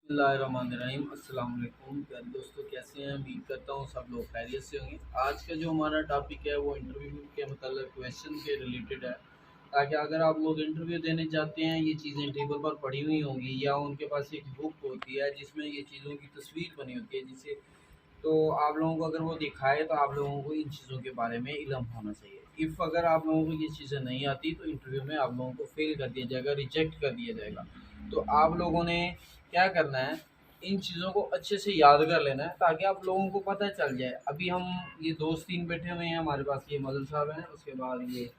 बिस्मिल्लाहिर्रहमानिर्रहीम। अस्सलाम वालेकुम प्यारे दोस्तों, कैसे हैं? उम्मीद करता हूँ सब लोग खैरियत से होंगे। आज का जो हमारा टॉपिक है वो इंटरव्यू के मतलब क्वेश्चन के रिलेटेड है, ताकि अगर आप लोग इंटरव्यू देने जाते हैं ये चीज़ें टेबल पर पड़ी हुई होंगी या उनके पास एक बुक होती है जिसमें ये चीज़ों की तस्वीर बनी होती है, जिसे तो आप लोगों को अगर वो दिखाए तो आप लोगों को इन चीज़ों के बारे में इल्म होना चाहिए। इफ़ अगर आप लोगों को ये चीज़ें नहीं आती तो इंटरव्यू में आप लोगों को फेल कर दिया जाएगा, रिजेक्ट कर दिया जाएगा। तो आप लोगों ने क्या करना है, इन चीज़ों को अच्छे से याद कर लेना है ताकि आप लोगों को पता चल जाए। अभी हम ये दोस्त तीन बैठे हुए हैं, हमारे पास ये मदर साहब हैं, उसके बाद ये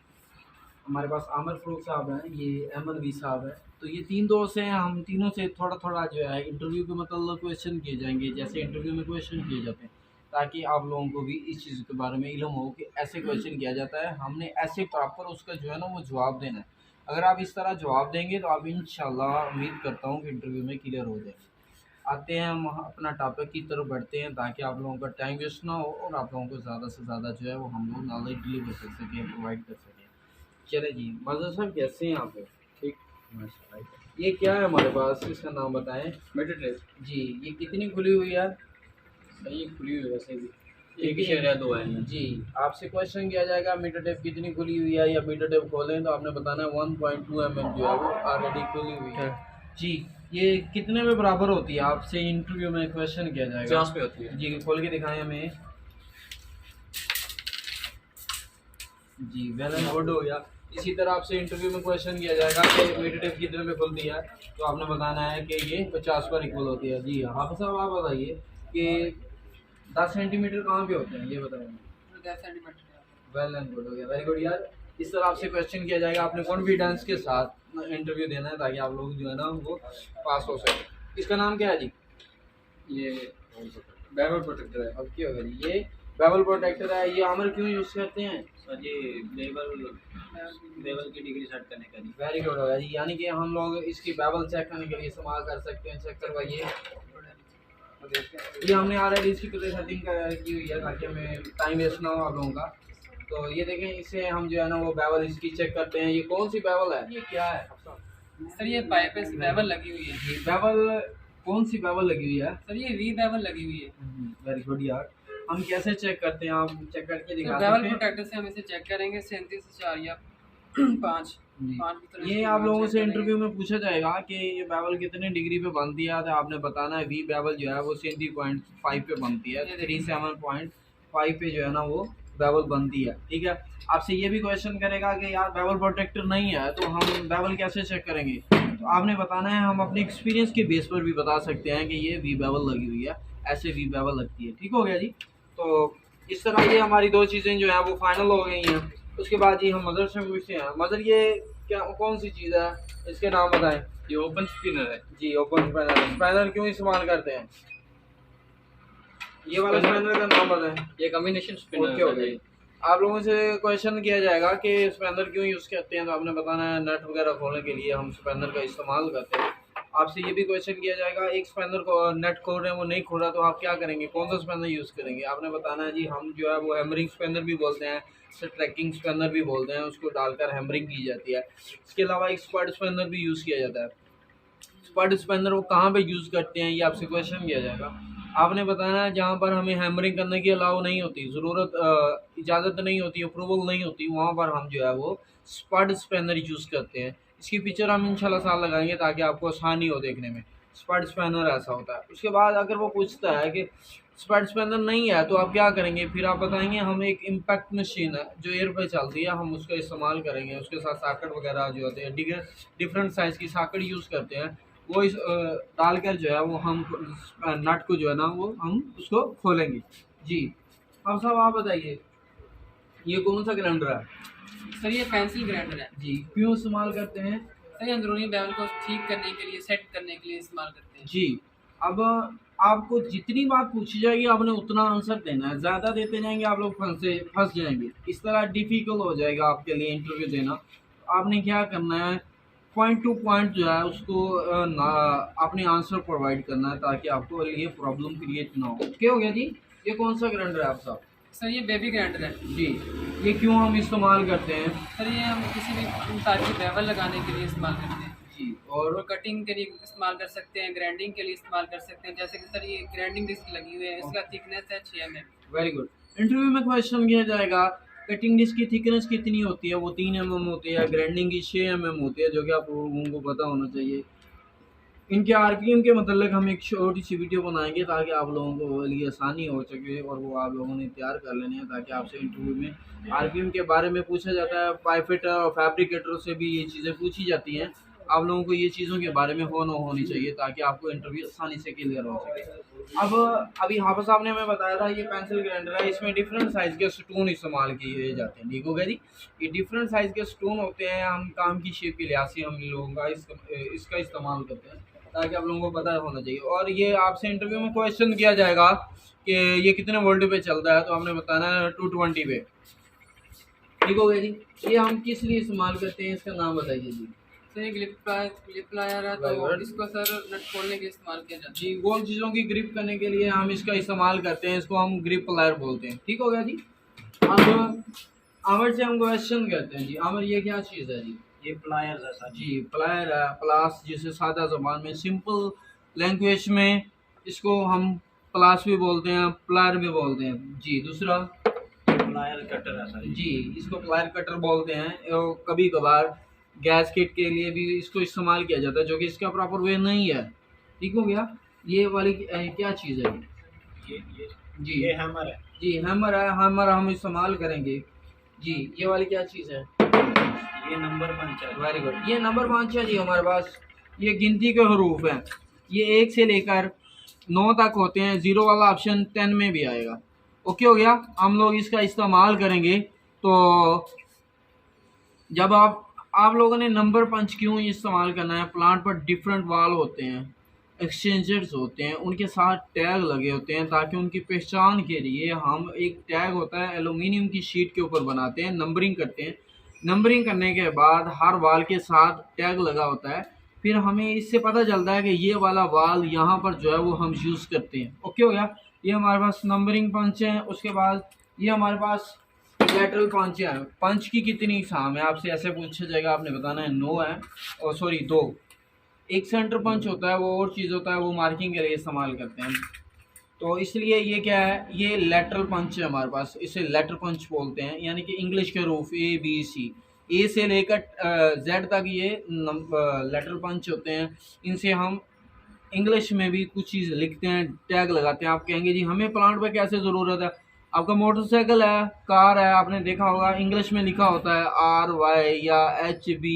हमारे पास आमिर फ़रूक साहब हैं, ये अहमद वी साहब हैं। तो ये तीन दोस्त हैं, हम तीनों से थोड़ा थोड़ा जो है इंटरव्यू के मतलब क्वेश्चन किए जाएंगे, जैसे इंटरव्यू में क्वेश्चन किए जाते हैं, ताकि आप लोगों को भी इस चीज़ के बारे में इल्म हो कि ऐसे क्वेश्चन किया जाता है, हमने ऐसे प्रॉपर उसका जो है ना वो जवाब देना है। अगर आप इस तरह जवाब देंगे तो आप इंशाल्लाह उम्मीद करता हूँ कि इंटरव्यू में क्लियर हो जाएंगे। आते हैं हम अपना टॉपिक की तरफ बढ़ते हैं, ताकि आप लोगों का टाइम वेस्ट ना हो और आप लोगों को ज़्यादा से ज़्यादा जो है वो हम लोग नॉलेज डिलीवर कर सकें, प्रोवाइड कर सकें। चले जी, मज़र साहब कैसे हैं आप? ठीक। माशाल्लाह। ये क्या है हमारे पास, इसका नाम बताएं। मेडिटेट जी, ये कितनी खुली हुई है? सही खुली हुई है वैसे भी। ठीक एक ही शेर है, दो है। जी, आपसे क्वेश्चन किया जाएगा मीटर टेप कितनी खुली हुई है, या मीटर टेप खोलें तो आपने बताना है 1.2 mm जो है वो ऑलरेडी खुली हुई है। जी, ये कितने में बराबर होती है? आपसे इंटरव्यू में क्वेश्चन किया जाएगा। 50 पे होती है। जी, खोल के दिखाएं हमें। जी, वेल एंड गुड हो गया। इसी तरह आपसे इंटरव्यू में क्वेश्चन किया जाएगा कि मीटर टेप कितने में खुलती है, तो आपने बताना है कि ये 50 पर इक्वल होती है। जी हाफिज़ साहब, आप बताइए कि 10 सेंटीमीटर कहाँ पे होते हैं, ये बताएंगे। 10 सेंटीमीटर। वेल एंड गुड हो गया, वेरी गुड यार। इस तरह आपसे क्वेश्चन किया जाएगा, आपने कॉन्फिडेंस के साथ इंटरव्यू देना है ताकि आप लोग जो है ना वो पास हो सके। इसका नाम क्या है जी? ये बैबल प्रोटेक्टर है। अब क्या होगा जी, ये बेवल प्रोटेक्टर है। ये आमर क्यों यूज़ करते हैं? सर ये लेवल की डिग्री सेट करने का जी। वेरी गुड हो गया जी, यानी कि हम लोग इसकी बेवल चेक करने के लिए इस्तेमाल कर सकते हैं। चेक करवाइए। ये हमने ऑलरेडी इसकी पहले सेटिंग की हुई है ताकि हमें टाइम वेस्ट ना हो आप लोगों का। तो ये देखें, इससे हम जो है ना वो बेवल इसकी चेक करते हैं। ये कौन सी बेवल है, ये क्या है? सर ये पाइप पे बेवल लगी हुई है। जी, बेवल कौन सी बेवल लगी हुई है? सर ये वी बेवल लगी हुई है। वेरी गुड यार। हम कैसे चेक करते हैं, आप चेक करके दिखा बेवल सकते हैं? प्रोटेक्टर से हम इसे चेक करेंगे 37 से 4 या 5 जी। 5 की तरह ये से आप लोगों चेक से करेंगे। इंटरव्यू में पूछा जाएगा कि ये बेवल कितने डिग्री पे बनती है, तो आपने बताना है वी बेवल जो है वो 37.5 पे बनती है, 37.5 पे जो है ना वो बेवल बनती है। ठीक है, आपसे ये भी क्वेश्चन करेगा कि यार बेवल प्रोटेक्टर नहीं है तो हम बेवल कैसे चेक करेंगे, तो आपने बताना है हम अपने एक्सपीरियंस के बेस पर भी बता सकते हैं कि ये वी बेवल लगी हुई है, ऐसे वी बेवल लगती है। ठीक हो गया जी। तो इस तरह ये हमारी दो चीज़ें जो हैं वो फाइनल हो गई हैं। उसके बाद जी हम मदर से पूछते हैं, मदर ये क्या कौन सी चीज़ है, इसके नाम बताएं। ये ओपन स्पिनर है। जी, ओपन स्पैनर। स्पैनर क्यों इस्तेमाल करते हैं, ये वाला स्पैनर का नाम बताएं। ये कॉम्बिनेशन स्पिनर ओके हो गई। आप लोगों से क्वेश्चन किया जाएगा कि स्पैनर क्यों यूज़ करते हैं, तो आपने बताना है नट वगैरह खोलने के लिए हम स्पैनर का इस्तेमाल करते हैं। आपसे ये भी क्वेश्चन किया जाएगा, एक स्पैनर को नट खोल रहे हैं वो नहीं खोल रहा तो आप क्या करेंगे, कौन सा स्पैनर यूज़ करेंगे। आपने बताना है जी हम जो है वो हैमरिंग स्पैनर भी बोलते हैं, उसे ट्रैकिंग स्पैनर भी बोलते हैं, उसको डालकर हैमरिंग की जाती है। इसके अलावा एक स्पड स्पैनर भी यूज़ किया जाता है। स्पड स्पैनर वो कहाँ पे यूज़ करते हैं, ये आपसे क्वेश्चन किया जाएगा। आपने बताना है जहाँ पर हमें हैमरिंग करने की अलाउ नहीं होती, ज़रूरत इजाज़त नहीं होती, अप्रूवल नहीं होती, वहाँ पर हम जो है वो स्पड स्पैनर यूज़ करते हैं। इसकी पिक्चर हम इंशाल्लाह साथ लगाएंगे ताकि आपको आसानी हो देखने में। स्पड स्पैनर ऐसा होता है। उसके बाद अगर वो पूछता है कि स्पड स्पैनर नहीं है तो आप क्या करेंगे, फिर आप बताएंगे हम एक इम्पैक्ट मशीन है जो एयर पर चलती है, हम उसका इस्तेमाल करेंगे। उसके साथ साकट वगैरह जो होते हैं डिफरेंट साइज़ की साकट यूज़ करते हैं, वो इस डालकर जो है वो हम नट को जो है ना वो हम उसको खोलेंगे। जी, अब साहब आप बताइए ये कौन सा ग्राइंडर है? सर ये पेंसिल ग्राइंडर है। जी, क्यों इस्तेमाल करते हैं? सर ये अंदरूनी बेवल को ठीक करने के लिए, सेट करने के लिए इस्तेमाल करते हैं। जी, अब आपको जितनी बात पूछी जाएगी आपने उतना आंसर देना है, ज़्यादा देते जाएंगे आप लोग फंस जाएंगे, इस तरह डिफ़िकल्ट हो जाएगा आपके लिए इंटरव्यू देना। आपने क्या करना है, पॉइंट टू पॉइंट जो है उसको आपने आंसर प्रोवाइड करना है ताकि आपको ये प्रॉब्लम क्रिएट ना हो। क्या हो गया जी, ये कौन सा ग्राइंडर है आप साहब? सर ये बेबी ग्राइंडर है। जी, ये क्यों हम इस्तेमाल करते हैं? सर ये हम किसी भी टाइप की बेवल लगाने के लिए इस्तेमाल करते हैं। जी, और कटिंग के लिए इस्तेमाल कर सकते हैं, ग्राइंडिंग के लिए इस्तेमाल कर सकते हैं। जैसे कि सर ये ग्राइंडिंग डिस्क लगी हुई है, इसका थिकनेस है 6 mm। Very good. इंटरव्यू में क्वेश्चन किया जाएगा कटिंग डिस्क की थिकनेस कितनी होती है, वो 3 mm होती है, ग्राइंडिंग की 6 mm होती है, जो कि आप लोगों को पता होना चाहिए। इनके आरपीएम के मतलब हम एक छोटी सी वीडियो बनाएंगे ताकि आप लोगों को लिए आसानी हो सके, और वो आप लोगों ने तैयार कर लेने हैं ताकि आपसे इंटरव्यू में आरपीएम के बारे में पूछा जाता है। पाइपफिटर और फैब्रिकेटर से भी ये चीज़ें पूछी जाती हैं। आप लोगों को ये चीज़ों के बारे में होनी चाहिए ताकि आपको इंटरव्यू आसानी से क्लियर हो सके। अब अभी हाफिज साहब ने हमें बताया था ये पेंसिल ग्राइंडर है, इसमें डिफरेंट साइज़ के स्टून इस्तेमाल किए जाते हैं। ठीक हो गया जी। ये डिफरेंट साइज़ के स्टून होते हैं, हम काम की शेप के लिहाज से हम लोगों का इसका इस्तेमाल करते हैं ताकि आप लोगों को पता होना चाहिए। और ये आपसे इंटरव्यू में क्वेश्चन किया जाएगा कि ये कितने वोल्ट पे चलता है, तो आपने बताना है 220 पे। ठीक हो गया जी। ये हम किस लिए इस्तेमाल करते हैं, इसका नाम बताइए जी। तो ये ग्रिप प्लायर है, तो इसको सर नट खोलने के लिए इस्तेमाल किया जाता है जी। गोल चीज़ों की ग्रिप करने के लिए हम इसका इस्तेमाल करते हैं, इसको हम ग्रिप प्लायर बोलते हैं। ठीक हो गया जी। अब आमिर से हम क्वेश्चन करते हैं जी। आमिर ये क्या चीज़ है जी? ये प्लायर है सर जी, प्लायर है, प्लास जिसे सादा ज़बान में सिंपल लैंग्वेज में इसको हम प्लास भी बोलते हैं, प्लायर भी बोलते हैं जी। दूसरा प्लायर कटर है सर जी, इसको प्लायर कटर बोलते हैं। और कभी कभार गैस किट के लिए भी इसको इस्तेमाल किया जाता है, जो कि इसका प्रॉपर वे नहीं है। ठीक हो गया। ये वाली क्या चीज़ है ये जी? ये हैमर है जी, हैमर है, हैमर हम इस्तेमाल करेंगे जी। ये वाली क्या चीज़ है? ये नंबर 5 है। Very good. ये नंबर 5 है जी हमारे पास। ये गिनती के हरूफ हैं, ये 1 से लेकर 9 तक होते हैं। 0 वाला ऑप्शन 10 में भी आएगा। ओके हो गया। हम लोग इसका इस्तेमाल करेंगे। तो जब आप लोगों ने नंबर 5 क्यों इस्तेमाल करना है, प्लांट पर डिफरेंट वाल होते हैं, एक्सचेंजर्स होते हैं, उनके साथ टैग लगे होते हैं ताकि उनकी पहचान के लिए हम एक टैग होता है एलुमिनियम की शीट के ऊपर बनाते हैं, नंबरिंग करते हैं। नंबरिंग करने के बाद हर वाल के साथ टैग लगा होता है, फिर हमें इससे पता चलता है कि ये वाला वाल यहाँ पर जो है वो हम यूज़ करते हैं। ओके हो गया। ये हमारे पास नंबरिंग पंच है। उसके बाद ये हमारे पास लेटरल पंच है। पंच की कितनी इकसाम है आपसे ऐसे पूछा जाएगा, आपने बताना है 9 है, और सॉरी 2। एक सेंटर पंच होता है, वो और चीज़ होता है, वो मार्किंग के लिए इस्तेमाल करते हैं। तो इसलिए ये क्या है, ये लेटरल पंच है हमारे पास, इसे लेटर पंच बोलते हैं। यानी कि इंग्लिश के रूफ ABC, ए से लेकर जेड तक ये लेटरल पंच होते हैं। इनसे हम इंग्लिश में भी कुछ चीज़ लिखते हैं, टैग लगाते हैं। आप कहेंगे जी हमें प्लांट पर कैसे ज़रूरत है, आपका मोटरसाइकिल है, कार है, आपने देखा होगा इंग्लिश में लिखा होता है RY या HB,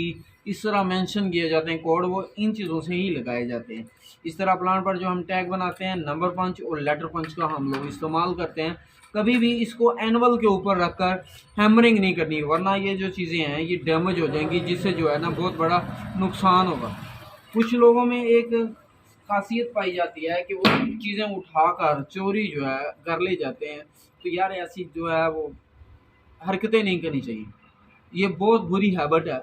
इस तरह मेंशन किए जाते हैं कोड, वो इन चीज़ों से ही लगाए जाते हैं। इस तरह प्लांट पर जो हम टैग बनाते हैं, नंबर पंच और लेटर पंच का हम लोग इस्तेमाल करते हैं। कभी भी इसको एनवल के ऊपर रखकर हैमरिंग नहीं करनी, वरना ये जो चीज़ें हैं ये डैमेज हो जाएंगी, जिससे जो है ना बहुत बड़ा नुकसान होगा। कुछ लोगों में एक खासियत पाई जाती है कि वो चीज़ें उठाकर चोरी जो है कर ले जाते हैं। तो यार ऐसी जो है वो हरकतें नहीं करनी चाहिए, ये बहुत बुरी हैबिट है।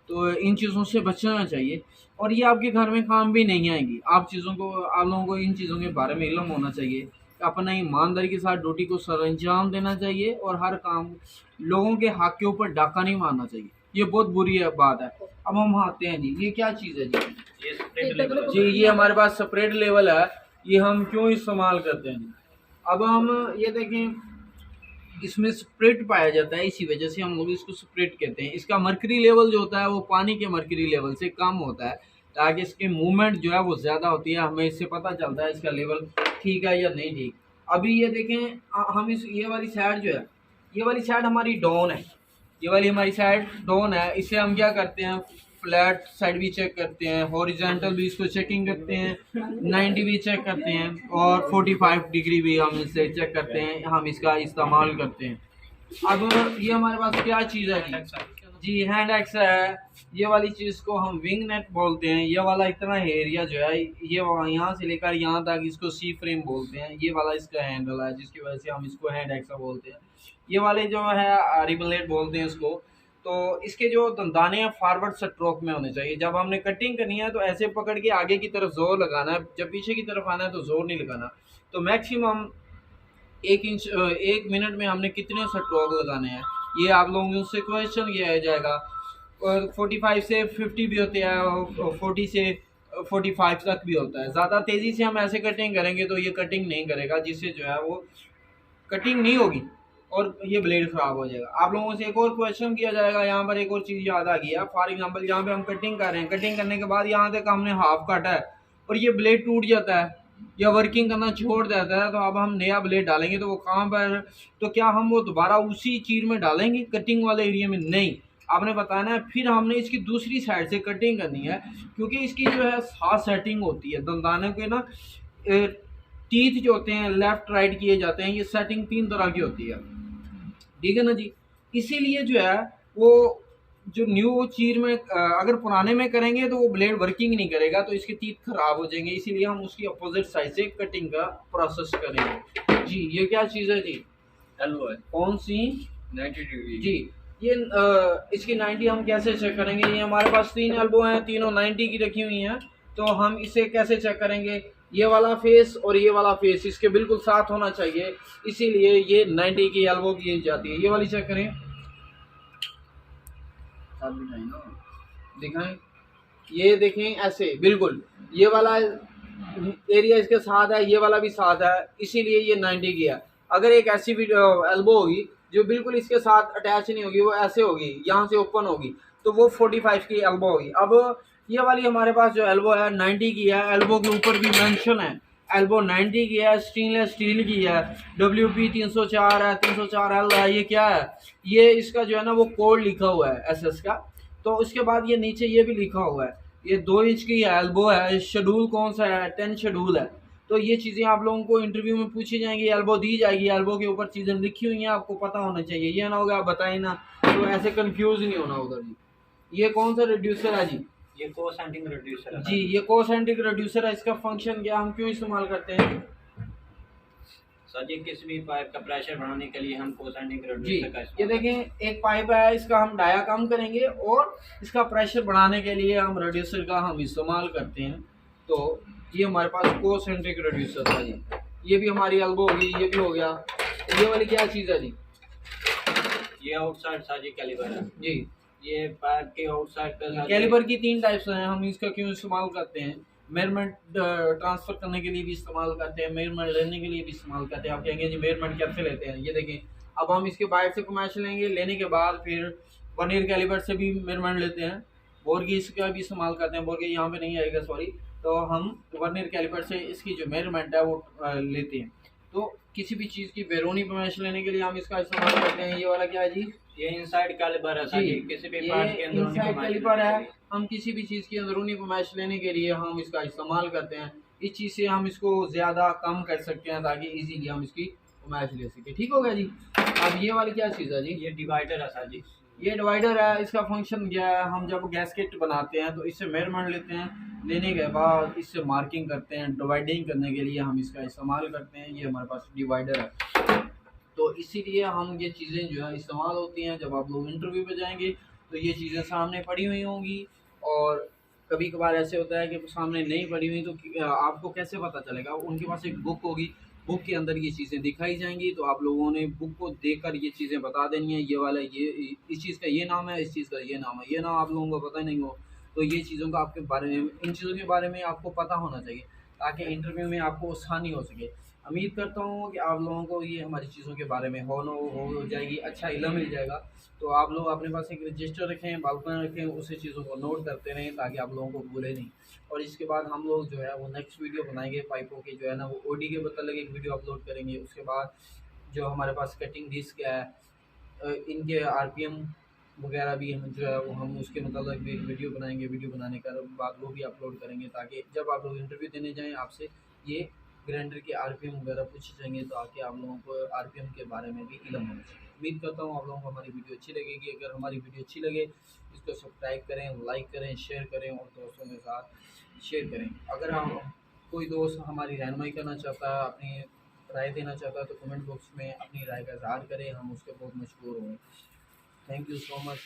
तो इन चीज़ों से बचना चाहिए, और ये आपके घर में काम भी नहीं आएगी। आप लोगों को इन चीज़ों के बारे में इल्म होना चाहिए। अपना ईमानदारी के साथ ड्यूटी को सरअंजाम देना चाहिए, और हर काम लोगों के हक के ऊपर डाका नहीं मारना चाहिए। ये बहुत बुरी बात है। अब हम आते हैं जी, ये क्या चीज़ है जी? ये स्प्रेड लेवल जी, ये हमारे पास स्प्रेड लेवल है। ये हम क्यों इस्तेमाल करते हैं? अब हम ये देखें, इसमें स्प्रिट पाया जाता है, इसी वजह से हम लोग इसको स्प्रिट कहते हैं। इसका मर्करी लेवल जो होता है वो पानी के मर्करी लेवल से कम होता है, ताकि इसकी मूवमेंट जो है वो ज़्यादा होती है। हमें इससे पता चलता है इसका लेवल ठीक है या नहीं ठीक। अभी ये देखें, हम ये वाली साइड जो है, ये वाली साइड हमारी डाउन है, ये वाली हमारी साइड डाउन है। इसे हम क्या करते हैं, फ्लैट साइड भी चेक करते हैं, हॉरिजॉन्टल भी इसको चेकिंग करते हैं, 90 भी चेक करते हैं, और 45 डिग्री भी हम इसे चेक करते हैं, हम इसका इस्तेमाल करते हैं। अब ये हमारे पास क्या चीज़ है जी? हैंड एक्स है। ये वाली चीज़ को हम विंग नेट बोलते हैं। ये वाला इतना एरिया जो है, ये यहाँ से लेकर यहाँ तक इसको सी फ्रेम बोलते हैं। ये वाला इसका हैंडल है, जिसकी वजह से हम इसको हैंड एक्सा बोलते हैं। ये वाले जो है रिबलेट बोलते हैं इसको। तो इसके जो दंदाने हैं फॉरवर्ड स्ट्रोक में होने चाहिए। जब हमने कटिंग करनी है तो ऐसे पकड़ के आगे की तरफ जोर लगाना है, जब पीछे की तरफ आना है तो जोर नहीं लगाना। तो मैक्सिमम 1 मिनट में हमने कितने स्ट्रोक लगाने हैं, ये आप लोगों से क्वेश्चन किया जाएगा। 45 से 50 भी होते हैं, 40 से 45 तक भी होता है। ज़्यादा तेज़ी से हम ऐसे कटिंग करेंगे तो ये कटिंग नहीं करेगा, जिससे जो है वो कटिंग नहीं होगी और ये ब्लेड ख़राब हो जाएगा। आप लोगों से एक और क्वेश्चन किया जाएगा, यहाँ पर एक और चीज़ याद आ गई है। फॉर एग्जांपल यहाँ पे हम कटिंग कर रहे हैं, कटिंग करने के बाद यहाँ तक हमने हाफ काटा है और ये ब्लेड टूट जाता है या वर्किंग करना छोड़ देता है, तो अब हम नया ब्लेड डालेंगे तो वो कहाँ पर, तो क्या हम वो दोबारा उसी चीर में डालेंगे कटिंग वाले एरिया में? नहीं, आपने बताना है फिर हमने इसकी दूसरी साइड से कटिंग करनी है, क्योंकि इसकी जो है साथ सेटिंग होती है दंदाने के ना, टीथ जो होते हैं लेफ्ट राइट किए जाते हैं, ये सेटिंग 3 तरह की होती है, ठीक है ना जी। इसीलिए जो है वो जो न्यू चीर में अगर पुराने में करेंगे तो वो ब्लेड वर्किंग नहीं करेगा, तो इसके टीथ खराब हो जाएंगे, इसीलिए हम उसकी अपोजिट साइड से कटिंग का प्रोसेस करेंगे जी। ये क्या चीज़ है जी? एल्बो है, कौन सी? 90 डिग्री जी। ये इसकी 90 हम कैसे चेक करेंगे? ये हमारे पास 3 एल्बो हैं, तीनों 90 की रखी हुई हैं, तो हम इसे कैसे चेक करेंगे? ये वाला फेस और ये वाला फेस इसके बिल्कुल साथ होना चाहिए, इसीलिए ये 90 की एल्बो की जाती है। ये वाली चेक करें, दिखाएं, ये देखें ऐसे बिल्कुल, ये वाला एरिया इसके साथ है, ये वाला भी साथ है, इसीलिए ये 90 की है। अगर एक ऐसी भी एल्बो होगी जो बिल्कुल इसके साथ अटैच नहीं होगी, वो ऐसे होगी, यहाँ से ओपन होगी, तो वो 45 की एल्बो होगी। अब ये वाली हमारे पास जो एल्बो है 90 की है, एल्बो के ऊपर भी मेंशन है एल्बो 90 की है, स्टेनलेस स्टील की है, WP 304 है, 304L है। ये क्या है? ये इसका जो है ना वो कोड लिखा हुआ है SS का, तो उसके बाद ये नीचे ये भी लिखा हुआ है, ये 2 इंच की एल्बो है, शेड्यूल कौन सा है? 10 शेड्यूल है। तो ये चीज़ें आप लोगों को इंटरव्यू में पूछी जाएंगी, एल्बो दी जाएगी, एल्बो के ऊपर चीज़ें लिखी हुई हैं, आपको पता होना चाहिए, ये ना होगा आप बताएं ना, तो ऐसे कंफ्यूज नहीं होना उधर जी। ये कौन सा रिड्यूसर है जी? ये कोसेंटिंग रिड्यूसर है जी, ये कोसेंट्रिक रिड्यूसर है। इसका फंक्शन क्या, हम क्यों इस्तेमाल करते हैं सर जी? किसी भी पाइप का प्रेशर बढ़ाने के लिए हम कोसेंटिंग जी? रिड्यूसर का ये इस्तेमाल देखें एक पाइप है, इसका हम डाया कम करेंगे और इसका प्रेशर बढ़ाने के लिए हम रिड्यूसर का हम इस्तेमाल करते हैं। तो ये हमारे पास कोसेंट्रिक रिड्यूसर था जी। ये भी हमारी एल्बो होगी, ये भी हो गया। ये वाली क्या चीज़ है जी? ये आउटसाइड सर जी कैलिपर है जी, ये पाइप के आउटसाइड पे सर जी- कैलिपर की 3 टाइप्स हैं, हम इसका क्यों इस्तेमाल करते हैं? मेजरमेंट ट्रांसफ़र करने के लिए भी इस्तेमाल करते हैं, मेजरमेंट लेने के लिए भी इस्तेमाल करते हैं। आप कहेंगे जी मेजरमेंट कैसे लेते हैं? ये देखें, अब हम इसके बाहर से कमाश लेंगे, लेने के बाद फिर वर्नियर कैलिपर से भी मेजरमेंट लेते हैं, बोरगेज का भी इस्तेमाल करते हैं, बोरगेज यहाँ पे नहीं आएगा सॉरी, तो हम वर्नियर कैलिपर से इसकी जो मेजरमेंट है वो लेते हैं। तो किसी भी चीज़ की बैरूनी कमाश लेने के लिए हम इसका इस्तेमाल करते हैं। ये वाला क्या है जी? ये इनसाइड कैलिपर है सर जी, जी, किसी भी ये पार्ट के अंदर इनसाइड कैलिपर है, हम किसी भी चीज़ की अंदरूनी फरमाइश लेने के लिए हम इसका इस्तेमाल करते हैं। इस चीज़ से हम इसको ज़्यादा कम कर सकते हैं ताकि इजीली हम इसकी फरमाइश ले सकें। ठीक हो गया जी। अब ये वाली क्या चीज़ है जी? ये डिवाइडर है सर जी। ये डिवाइडर है, इसका फंक्शन क्या है? हम जब गैसकेट बनाते हैं तो इससे मेजरमेंट लेते हैं, लेने के बाद इससे मार्किंग करते हैं, डिवाइडिंग करने के लिए हम इसका इस्तेमाल करते हैं। ये हमारे पास डिवाइडर है, तो इसीलिए हम ये चीज़ें जो है इस्तेमाल होती हैं। जब आप लोग इंटरव्यू पे जाएंगे तो ये चीज़ें सामने पड़ी हुई होंगी, और कभी कभार ऐसे होता है कि सामने नहीं पड़ी हुई, तो आपको कैसे पता चलेगा? उनके पास एक बुक होगी, बुक के अंदर ये चीज़ें दिखाई जाएंगी, तो आप लोगों ने बुक को देखकर ये चीज़ें बता देनी है, ये वाला ये इस चीज़ का ये नाम है, इस चीज़ का ये नाम है, ये नाम आप लोगों को पता नहीं हो, तो ये चीज़ों का आपके बारे में, इन चीज़ों के बारे में आपको पता होना चाहिए ताकि इंटरव्यू में आपको आसानी हो सके। उम्मीद करता हूँ कि आप लोगों को ये हमारी चीज़ों के बारे में हो जाएगी, अच्छा इल्म मिल जाएगा। तो आप लोग अपने पास एक रजिस्टर रखें, बालकन रखें, उसे चीज़ों को नोट करते रहें ताकि आप लोगों को भूले नहीं। और इसके बाद हम लोग जो है वो नेक्स्ट वीडियो बनाएंगे पाइपों की, जो है ना वो OD के मतलब एक वीडियो अपलोड करेंगे। उसके बाद जो हमारे पास कटिंग डिस्क है, इनके RPM वगैरह भी हम जो है वो हम उसके मतलब भी एक वीडियो बनाएंगे, वीडियो बनाने के बाद वो भी अपलोड करेंगे ताकि जब आप लोग इंटरव्यू देने जाएँ आपसे ये ग्राइंडर के RPM वगैरह पूछे जाएंगे, तो आके आप लोगों को RPM के बारे में भी इल्म होना चाहिए। उम्मीद करता हूँ आप लोगों को हमारी वीडियो अच्छी लगेगी। अगर हमारी वीडियो अच्छी लगे इसको सब्सक्राइब करें, लाइक करें, शेयर करें और दोस्तों के साथ शेयर करें। अगर हम कोई दोस्त हमारी रहनुमाई करना चाहता है, अपनी राय देना चाहता है, तो कमेंट बॉक्स में अपनी राय का इजहार करें, हम उसके बहुत मशहूर हों। Thank you so much.